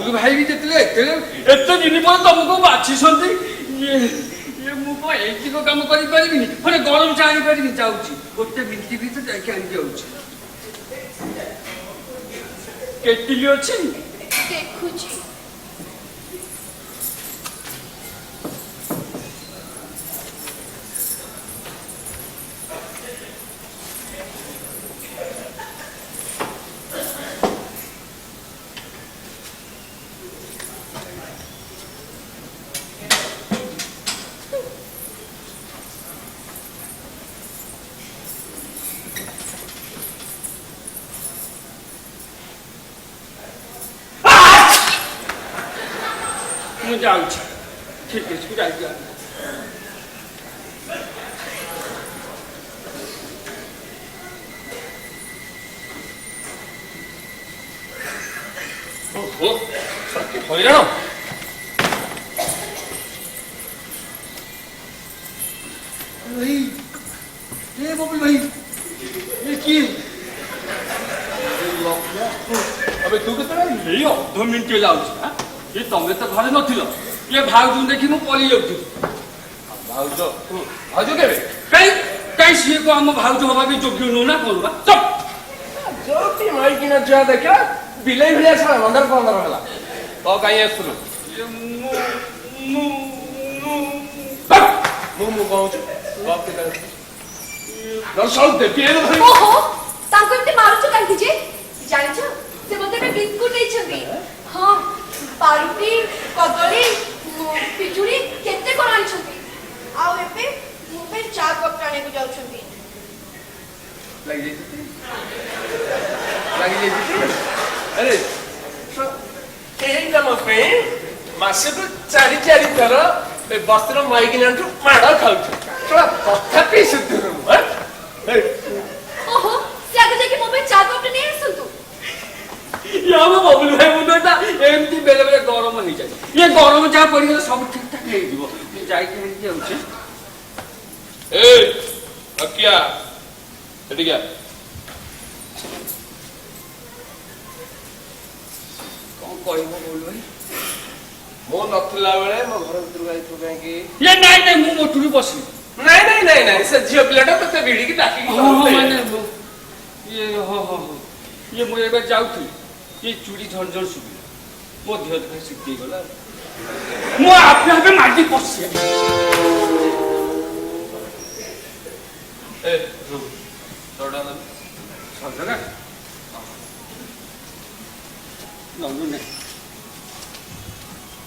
बबलू भाई भी जितने एत दिन पर तुमको बाछी ये काम कर गरम चा आनी जाऊँगी गोटे मिनिट भी तो जाके आनी जाऊँगी केटिली अच्छी देखुची जाऊँ ठीक है जाइए हईराण भाई बबलू भाई ये की अबे तू केत अध मिनिट लाऊँ ये तमें तो घर नथिल ये भाउज देखी मु पलि जाऊँ भाउज भाउज के कहीं कहीं सी को आम भाउज हवा भी योग्य नु ना कौन चप जोटी माई कि छुआ देख बिलई भाया छा मंदर पंदर है तो कहीं आसलु मु कहूँ ओहो ताको एते मारुछ कांकी जे जानि छ से मते में बिस्कुट नै छथि हां पारुटी कदली पिजुड़ी केते कोन आनि छथि आ एपे मुबे चा कप टाणे को जाउ छथि लगी जाई अरे एही काम पे मासे को चारी चारी थर ए वस्त्र माइकिन अंटू माडा खाउ थोड़ा कथा पे सुधु ह ओहो से आगे जाके मुबे चा कप नै आसंतु या बबलू भाई मुंडा एमती बेले बेले गरम हो जाए ये गरम जा पड़ी गले सब ठीक ठाक हे दिबो जाई के हेंती आउछ ए अकिया एटी क्या कौन कहबो बबलू भाई मो नथिला बेले मो घर भीतर गाई तो काहे कि ये नहीं मु मोटुरी बसली नहीं से झियो पिलाटा मते भिडी की डाकी की माने ये हो ये मु एबे जाउथी ये चूड़ी झणझण सुबी मो देह देखा सिद्धि गला मो आपे आपे माटी पसी ए छोड़ा ना समझना नंदू ने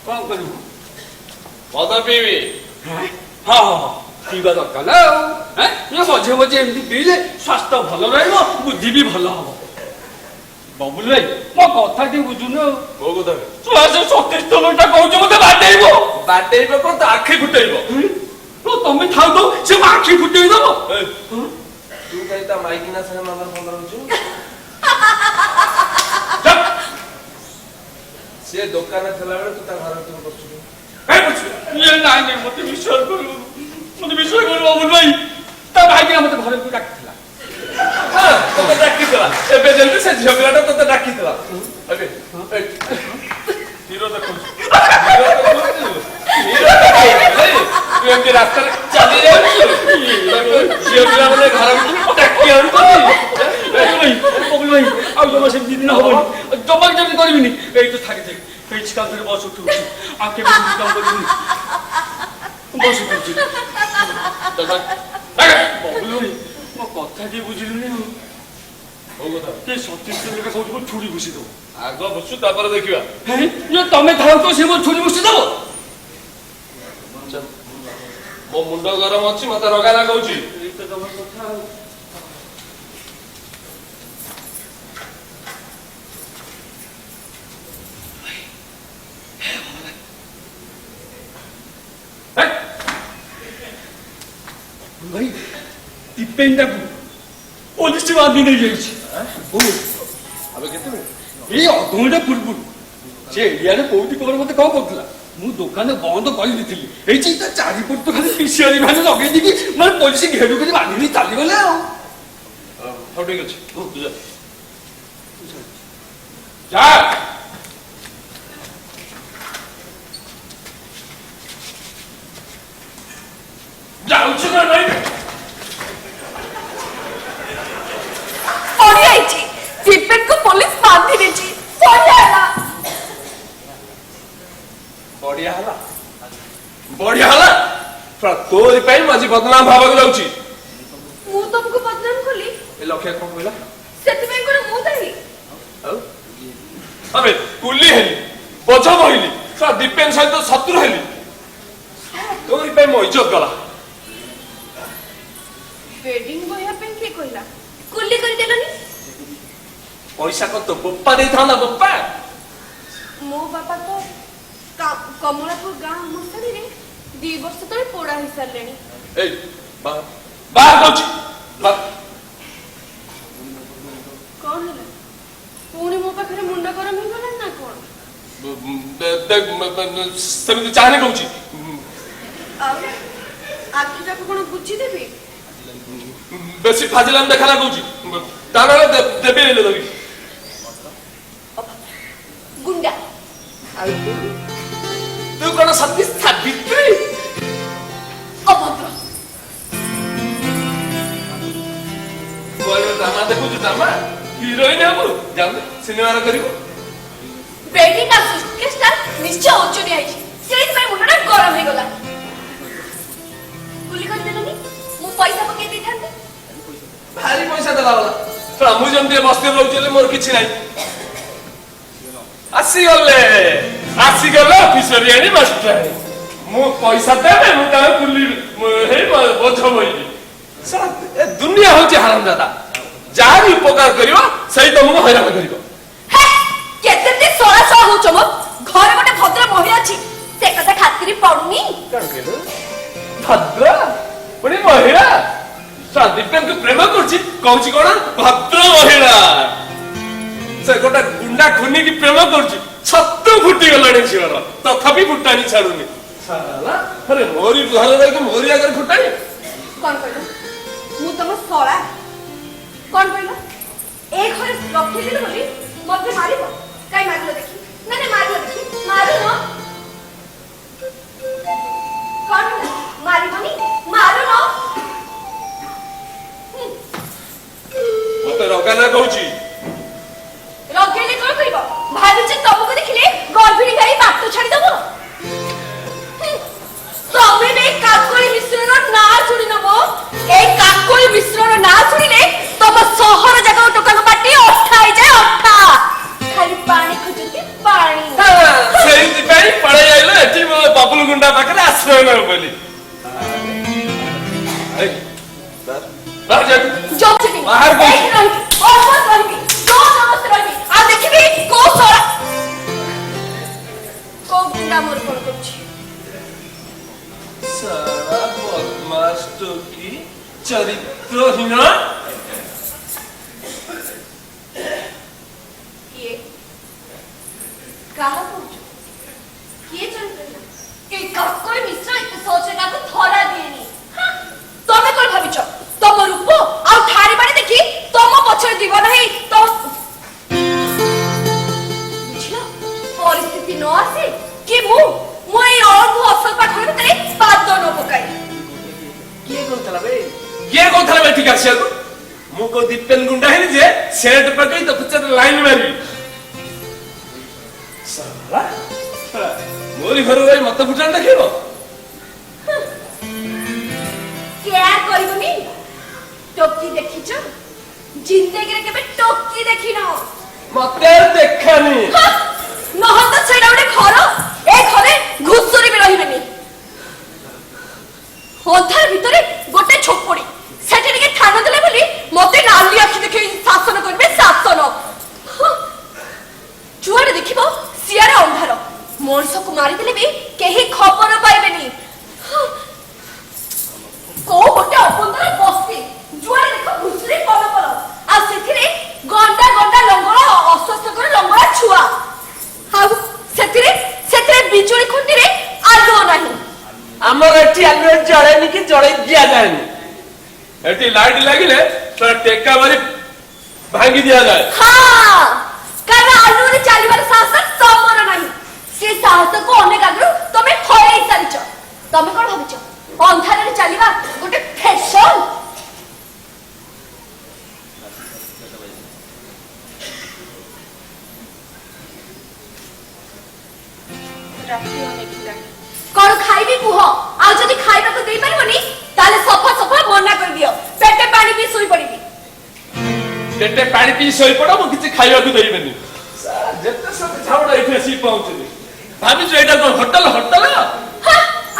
कौन करू मद पीवी हाँ पीवा दरकार हैं ये मझे मझे एमती पीले स्वास्थ्य भल रहा बुद्धि भी भल हम बबुल भाई मो कथा टी बुझुन मो कथा तू आज 37 टଙ୍କା कहूछ मते बाटेइबो को तो आखि फुटेइबो तो तुम थाउ तो से आखि फुटेइ दबो तू कहि ता माइकिना से नंबर 15 होछु से दुकान थला बेले तू ता घर तुम करछु ए पूछ ये नहीं मते विश्वास करू बबुल भाई ता भाई के मते घर को डाकिला हां तो डाकितला एबे जल्दी से झगड़ा तो डाकितला अबे हीरो देखो हीरो तू एमके रास्ता चली जाऊ झगड़ा वाले घर में डाकी आन बबुल भाई अब जमा से दिन ना हो जमा जल्दी करबिनी एई तो थाकी थे एई छिका धरे बस उठू आके भी काम करबिनी बस उठू चल बबुल भाई मो कथा की बुझिलुनी हो कथा ते 37 टଙ୍କା कहूछ छुरी घुसी दो आगो बसु तापर देखिबा हैं ये तमे थाउ तो से मो छुरी घुसी दबो मो मुंड गरम अछि मते रगा लागौछि एई तो तम कथा भाई दीपेंद्र पुलिस बांधी नहीं जाइए अबे केते ये अधघंटा पूर्व से एरिया कौटी खबर मत कौन करूला मु दुकान बंद कर ये चारिपट तो खाली पीसीआरी भाई लगे कि मैं पुलिस घेरू कर बांधि चलीगले ठीक अच्छे जा बढ़िया होला तोरी पाई माझी बदनाम भाव जाउची ମୁଁ ତମକୁ ବଦନାମ କଲି ए लक्ष्य कोन कहला ସେଥିପାଇଁ କଣ ମୁଁ ଦାୟୀ अबे कुली हेली बोझ बहिली दीपेन सहित शत्रु हेली तोरी पाई मो इज्जत गला वेडिंग बया पे के कहला कुल्ली कर देलनी पैसा को तो बप्पा दे था ना बप्पा मो बापा तो कमलापुर गाँ मुसाड़ी रे 2 वर्ष तले पोड़ा ही सारलेनी ए बाहर कोची कौन है पुणी मो पाखरे मुंडा गरम ही गला ना कौन देख सेमिति चाहने कोची आके जाको कोन बुझी देबे बेसी फाजिलाम देखला कोची ताना देबे ले दबी गुंडा तू कोन सत्य साबित्री अभद्र बोले दामा देखु दामा हीरोइन हम जान सिनेमा रा करिवो वेडिंग आ सुकेस्टा निश्चय उच्चनी आई सेट में मुंडा गरम हे गला कुली कर देलनी मु पैसा पके दी थांते भारी पैसा देला वाला तो मु जम दे बस्ती रहउचले मोर किछि नाही आसी गले ऑफिसरियानी मास्टर मु पैसा देबे मु ता कुली हे बोझ बइली साला ए दुनिया होची हरामजादा जारी उपकार करियो सही तो मु हैरान करियो हे केते ते सोळा सोळा हो चमो घर गोटे भद्र महिला अछि से कथा खातिर पडुनी कण केलो भद्र पुणी महिला दीपेन को प्रेम करछि कहछि कोन भद्र महिला से गोटा गुंडा खुनी की प्रेम करछि छत्तु फुटी गलाणी छिवर तथापि फुटानी छाडुनी साला अरे मोरी घर रे के मोरी आगर फुटानी कोन कहलो मु तम सोळा कोन कहलो ए घरे रखि दिल बोली मते मारिबो काई मारलो देखि ना मारलो देखि मारो न कोन मारिबनी मारो न मते रगाना कहछि रगेले कोन करिबो भाबिछ तमको देखिले गर्भिणी गाई बात छाडी दबो तमे बे काकोली मिश्रण ना सुनि नबो ए काकोली मिश्रण ना सुनिले तम शहर जगह टोका पाटी अठाई जाय अठा खाली पानी खोजती पानी सेही पई पळे आइलो एठी बबलू गुंडा पाखरे आश्रय न बोली ए बाहर जा जो चिटी बाहर को ऑलमोस्ट रही दो नमस्त रही आ देखिबी को सोरा को गुंडा मोर कोन करछि सारा बदमाश तो की चरित्रहीन किए कहा पूछो किए चल रहा ए काकोई मिश्र इते सोचे का को थोड़ा दिएनी तमे कोन भाबिछ तम रूप आ ठारी बारे देखि तम पछर जीवन है तो बुझलो परिस्थिति न आसे कि मु ए अरबु असल पाखर भीतर पाद न पकाई ये कोथला बे ठीक आछे मु को दीपेन गुंडा है जे सेट पकई तो पछर लाइन मारी साला मोरी घर रे मत फुटान देखिबो क्या करिबनी टोकी देखिछ जिंदगी रे केबे टोकी देखिनो मते देखानी नह तो छेडा उडे घर ए घरे घुसुरी भी रहिबेनी होथार भितरे गोटे छोपड़ी सेठी के ठान देले बोली मते नाली आखि देखि शासन करबे शासन जुआरे देखिबो सियारे अंधार मनुष्य को मारी देले भी केही खबर पाइबेनी को गोटे अपंदर बस्ती जुआरे देखो घुसुरी पल पल आ सेथिरे गंडा गंडा लंगड़ा अस्वस्थ कर लंगड़ा छुआ आ सेथिरे बिजुली खुंडी रे आलो नाही हमर एठी आलो जळेनी कि जळे दिया जायनी एठी लाइट लागिले तो टेका मारी भांगी दिया जाय हां कारण आलो रे चालीबार साहस तमर नाही से साहस को अनेक आगु तमे होई सारिच तमे कोन भाबिच अंधार रे चालीबा गोटे फैशन ରାତି ଅନେକ ହେଲାଣି କଣ ଖାଇବି କୁହ ଆଉ ଯଦି ଖାଇବାକୁ ଦେଇପାରିବନି ତାହେଲେ ସଫା ସଫା ମନା କରିଦିଅ ପେଟେ ପାଣି ପିଇ ଶୋଇ ପଡିବି ପେଟେ ପାଣି ପିଇ ଶୋଇ ପଡ ମୁଁ କିଛି ଖାଇବାକୁ ଦେଇବେନି ଯେତେ ସବୁ ଝାବଡା ଏଠି ଆସିକି ପହଞ୍ଚୁନି ଭାବିଛୁ ଏଇଟା କଣ ହୋଟେଲ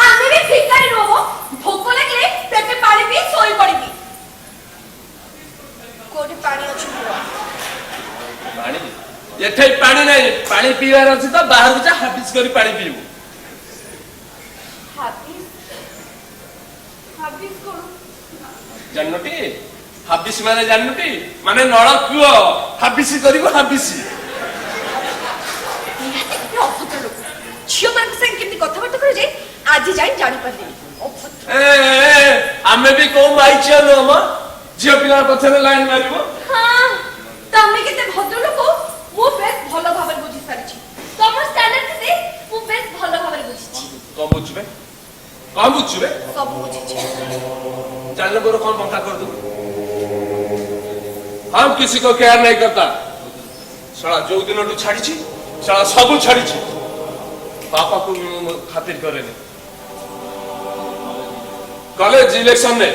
ଆମେ ବି ଭିକାରୀ ନୁହଁ ଭୋକ ଲାଗିଲେ ପେଟେ ପାଣି ପିଇ ଶୋଇ ପଡିବି କୋଉଠି ପାଣି ଅଛି ପାଣି ଏଠି ପାଣି ନାହିଁ ପାଣି ପିଇବାର ଅଛି ତ ବାହାରକୁ ଯା ହାବିସ କରି ପାଣି ପିଇବୁ ହାବିସ କଣ ଜାଣିନଟି ହାବିସ ମାନେ ଜାଣିନଟି ମାନେ ନଳକୂଅ ହାବିସି କରିବୁ ହାବିସି ଅଭଦ୍ର ଲୋକ ଝିଅ ମାନଙ୍କ ସାଙ୍ଗେ କେମିତି କଥାବାର୍ତ୍ତା କରାଯାଏ ଆଜି ଯାଇ ଜାଣିପାରିଲିନି ଆମେ ବି କୋଉ ମାଇଚିଆ ନୁହଁ ମ ଝିଅ ପିଲା ପଛରେ ଲାଇନ ମାରିବ ହଁ ତମେ କେତେ ଭଦ୍ର ଲୋକ ମୁଁ ବେଶ ଭଲ ଭାବରେ ବୁଝି ସାରିଛି ତମ ଷ୍ଟାଣ୍ଡାର୍ଡ କେତେ ମୁଁ ବେଶ ଭଲ ଭାବରେ ବୁଝିଛି କଣ ବୁଝିବେ ସବୁ ବୁଝିଛି जानने को कौन बंका कर दूं हम किसी को केयर नहीं करता साला जो दिन टू छाड़ी छी साला सब छाड़ी छी पापा को खातिर करे नहीं कॉलेज इलेक्शन में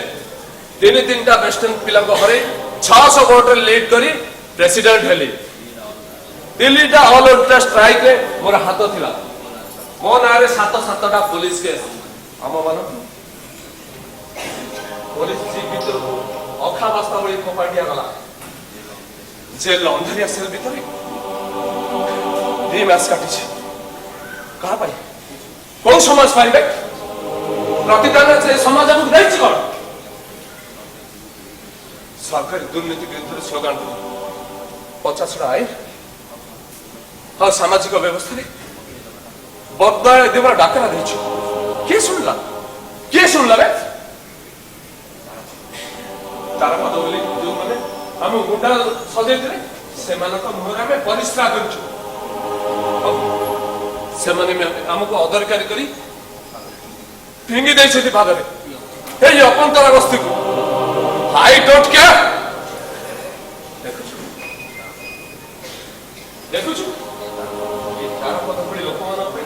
तीन टा वेस्टर्न पिला को हरे 600 वोटर लीड करी प्रेसिडेंट हेली दिल्ली टा ऑल इंडिया स्ट्राइक रे मोर हाथ थिला मो नारे 7-7टा पुलिस के हम मानो पुलिस जीप भीतर अखा बस्ता बड़ी फोपाटिया गला जेल अंधारिया सेल भीतर 2 मास काटी छे कहा पाई कौन समाज पाइबे प्रतिदान से समाज हमକୁ ଦେଇଛି କଣ सरकारी दुर्नीति विरुद्ध स्लोगान 50 आईन हाँ सामाजिक व्यवस्था रे बदला देवर डाकरा ଦେଇଛୁ किए सुनला बे तारा पद बोली जो माने हम गुंडा सजेइथिले सेमानक मुहर में परिश्रा करछु सेमाने में हमको अदरकारी करी फिंगी दे छथि पादरे हे अपंतरा वस्तु को आई डोंट केयर देखुछु ये तारा पद बोली लोक मन पे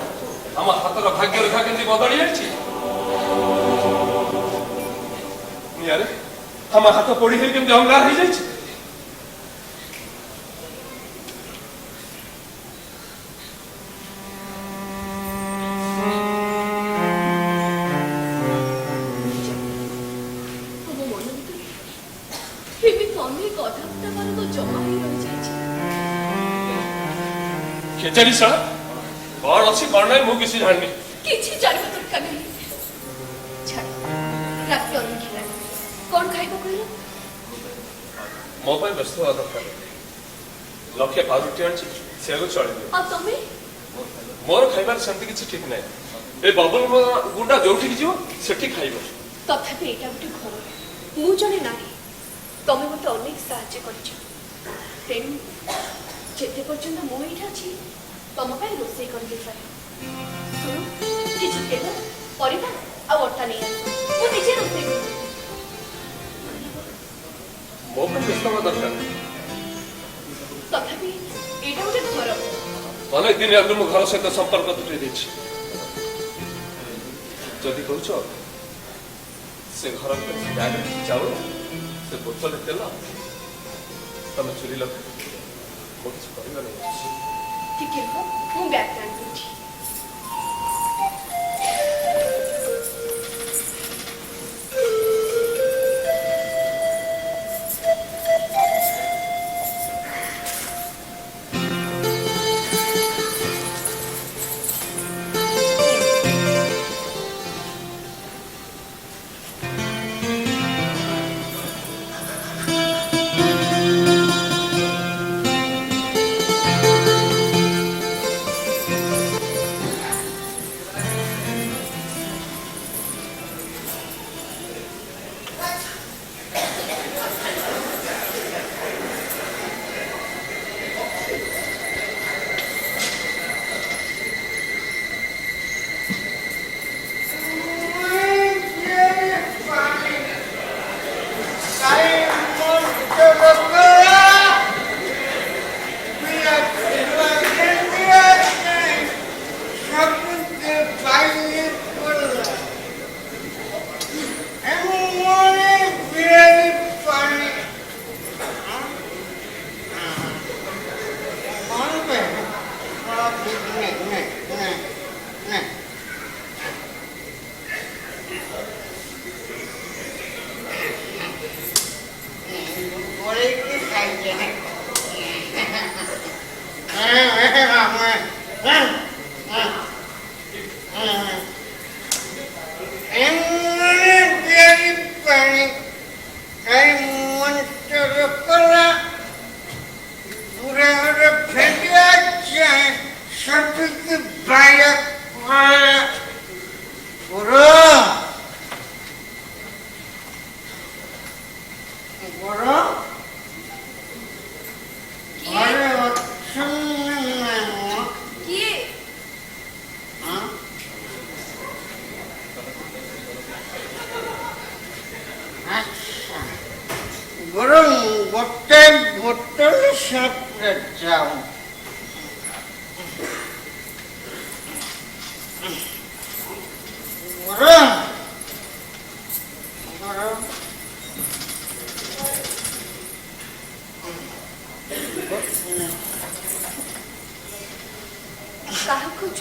हम हातर भाग्य रेखा केंदी बदली जायछि नियारे हम हाथ पड़ी है केमती अंगार हो जाए खेचारी साला कौन अच्छी कौन नहीं मुझे किसी जाननी किसी जानने दरकार नहीं छाड़ रात के अनेक हेलानी कौन खाइबो कहलो मो पे व्यस्त हुआ दरकार लक्ष्य पारुटी आछि सेगु चलिबे आ तमे मोर खाइबार सेंति किछि ठीक नै ए बबल गुंडा जोठी की जीव सेठी खाइबो तथापि एटा गुटे घर मु जने नाही तमे मते अनेक साहाय्य करछ तेन जेते पर्यंत मो एठा छी तम पे रोसई कर दे पारे सुनो किछि तेल परिबा आ अट्टा नै आसो मु निजे रोसई कर मो पे व्यस्त हुआ दरकार तथापि एटा गुटे घर अनेक दिन आगु मो घर सहित संपर्क तुटे देछि जदि कहूछ से घर में बैग चाउल से बोतल तेल तमे चुरी लग बहुत परिवार नहीं ठीक है मु बैग टान दूची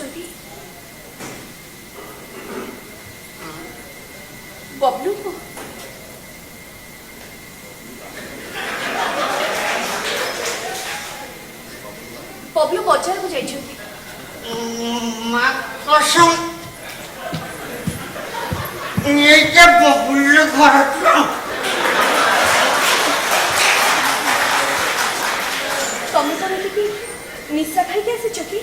କରିଛନ୍ତି ବବଲୁକୁ। ବବଲୁ ବଜାରକୁ ଯାଇଛନ୍ତି। ମା କସମ ଏଇଟା ବବୁଲ ଘର ତ। ତମେ କଣ ଟିକେ ନିଶା ଖାଇକି ଆସିଛ କି?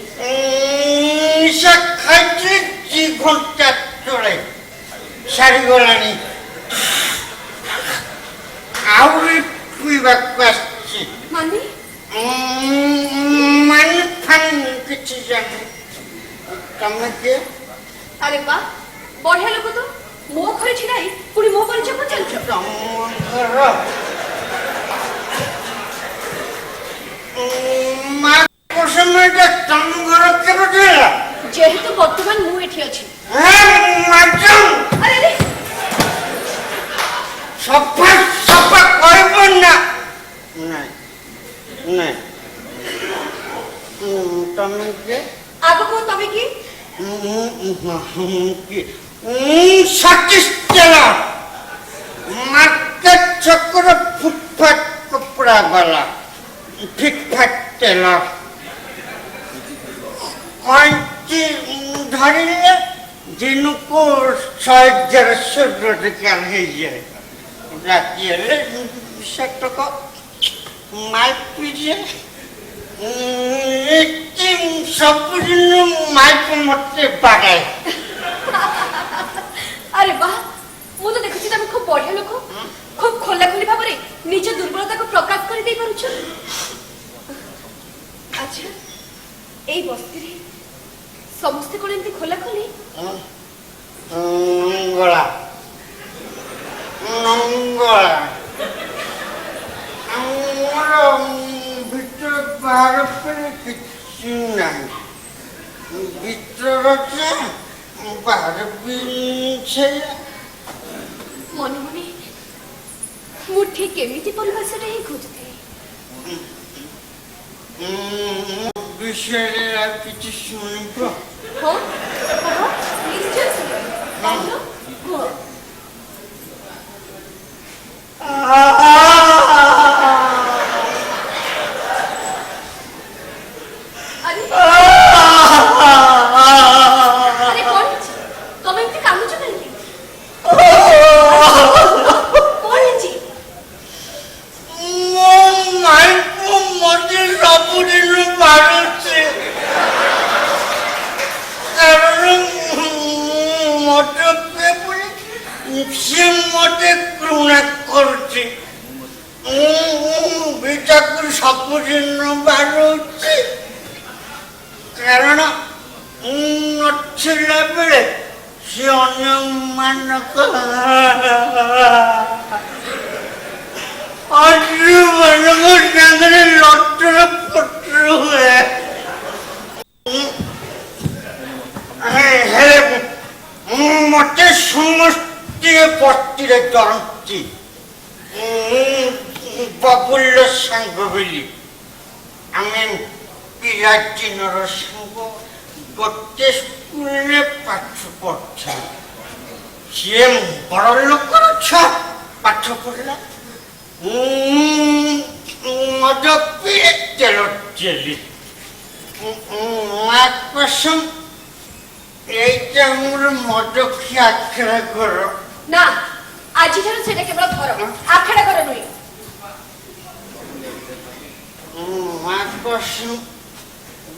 ନିଶା ଖାଇଥିଲି 2 ଘଣ୍ଟା ତଳେ ସାରିଗଲାଣି। ଆହୁରି ପିଇବାକୁ ଆସିଛି। ମାନେ ମାନେ ଫାନ୍ କିଛି ଜାଣି। ତମେ କିଏ? ଆରେ ବା ବଢିଆ ଲୋକ ତ। ମୋ ଘରେ ଛିଡା ହେଇ ପୁଣି ମୋ ପରିଚୟ ପଚାରୁଛ? ତମ ଘର ମା ସମୟଟା ତମ ଘର କେବେ ଥିଲା? ଯେହେତୁ ବର୍ତ୍ତମାନ ମୁଁ ଏଠି ଅଛି। ଆରେ ଆରେ ସଫା ସଫା କରିବ ନା? ନାଇଁ ନାଇଁ ତମେ କିଏ? ଆଗ କୁହ ତମେ କି? ସତୀଶ ତେଲ ମାର୍କେଟ ଛକର ଫୁଟଫାଟ କପଡ଼ା ବାଲା ଫିଟଫାଟ ତେଲ। କଇଁଚି ଧରିଲେ ଦିନକୁ 100-150 ରୋଜଗାର ହେଇଯାଏ। ରାତି ହେଲେ 200 ଟଙ୍କା ମାଲ ପିଇଯାଏ। ସବୁଦିନ ମାଇକ ମତେ ବାଡ଼ାଏ। ଆରେ ବା ମୁଁ ତ ଦେଖୁଛି ତମେ ଖୁବ ବଢିଆ ଲୋକ। ଖୁବ ଖୋଲାଖୋଲି ଭାବରେ ନିଜ ଦୁର୍ବଳତାକୁ ପ୍ରକାଶ କରିଦେଇ ପାରୁଛ। ଆଚ୍ଛା ଏଇ ବସ୍ତିରେ ସମସ୍ତେ କଣ ଏମିତି ଖୋଲାଖୋଲି? ନଙ୍ଗଳା ନଙ୍ଗଳା ଆମର ଭିତର ବାହାର ପରେ କିଛି ନାହିଁ। ଭିତର ବାହାର ବି ସେଇଆ। ମନେ ମନେ ମୁଁ ଠିକ ଏମିତି ପରିବେଶଟା ହିଁ ଖୋଜୁଥିଲି। ବିଷୟରେ ଆଉ କିଛି ଶୁଣିବ? ହଁ ନିଶ୍ଚୟ ଶୁଣିବି। କୁହ। ଆରେ ଆରେ କଣ ହେଇଛି? ତମେ ଏମିତି କାନ୍ଦୁଛ କାହିଁକି? କଣ ହେଇଛି? ମୋ ମାଇକୁ ମତେ ସବୁଦିନ ମାରୁଛି। କାରଣ ମତେ ସେ ମତେ ଘୃଣା କରୁଛି। ବି ତାକୁ ସବୁଦିନ ବାଡ଼ଉଛି। କାରଣ ନଥିଲା ବେଳେ ସେ ଅନ୍ୟମାନଙ୍କ ସାଙ୍ଗରେ ଲଟର ପଟର ହୁଏ। ହେଲେ ମତେ ସମସ୍ତେ ବସ୍ତିରେ ଡରନ୍ତି। ବବୁଲ ସାଙ୍ଗ ବୋଲି। ଆମେ ପିଲାଦିନର ସାଙ୍ଗ ଗୋଟେ ସ୍କୁଲରେ ପାଠ ପଢୁଥିଲୁ। ସିଏ ବଡ଼ ଲୋକର ଛୁଆ ପାଠ ପଢିଲା। ମଦ ପିଏ ତେଲ ଚେଲି। ମା କସମ এইটা আমার মদ খেয়ে আখড়া করো না আজীঠাରୁ সেটা কেবল ঘর আখড়া ঘর নয়। মা কসম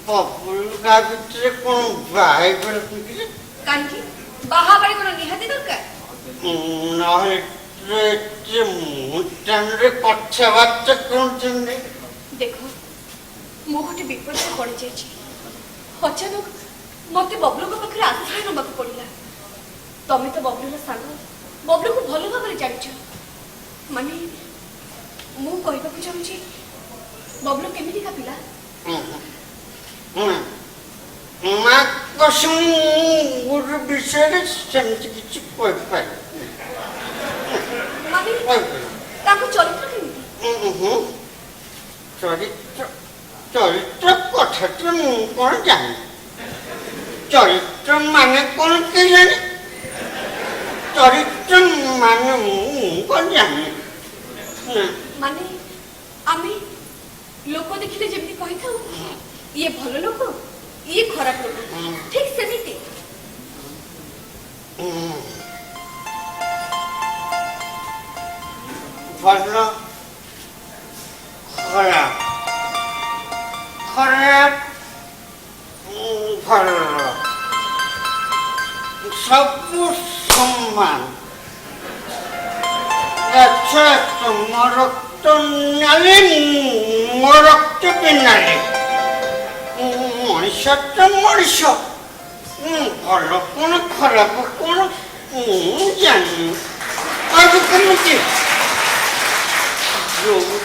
ববুল গা ভিতরে কোন ভাই বলে বুঝলে কাহিঁকি বাহা বাড়ি কোন নিহাতি দরকার নয় মুটানরে কথাবার্তা করছেন। দেখো ମୁଁ ଗୋଟେ ବିପଦରେ ପଡ଼ିଯାଇଛି। ଅଚାନକ ମତେ ବବଲୁଙ୍କ ପାଖରେ ଆଶ୍ରୟ ନେବାକୁ ପଡ଼ିଲା। ତମେ ତ ବବଲୁର ସାଙ୍ଗ, ବବଲୁକୁ ଭଲ ଭାବରେ ଜାଣିଛ। ମାନେ ମୁଁ କହିବାକୁ ଚାହୁଁଛି ବବଲୁ କେମିତିକା ପିଲା? ମା କସମ ଗୋଟେ ବିଷୟରେ ସେମିତି କିଛି କହିପାରିବି। ମାନେ ତାଙ୍କ ଚରିତ୍ର କେମିତି? ଚରିତ୍ର ଚରିତ୍ର କଥାଟା ମୁଁ କଣ ଜାଣି। ଚରିତ୍ର ମାନେ କ'ଣ କେଜାଣି? ଚରିତ୍ର ମାନେ ମୁଁ କ'ଣ ଜାଣିନି। ନା, ମାନେ ଆମେ ଲୋକ ଦେଖିଲେ ଯେମିତି କହିଥାଉ ଇଏ ଭଲ ଲୋକ ଇଏ ଖରାପ ଲୋକ ଠିକ ସେମିତି। ଭଲ ଖରାପ ଖରାପ ଭଲ ସବୁ ସମାନ। ଆଚ୍ଛା ତୁମ ରକ୍ତ ନାଲି ମୋ ରକ୍ତ ବି ନାଲି। ମଣିଷ ତ ମଣିଷ ଭଲ କ'ଣ ଖରାପ କ'ଣ ମୁଁ ଜାଣିନି। ଆଉ କେମିତି ଯୋଉ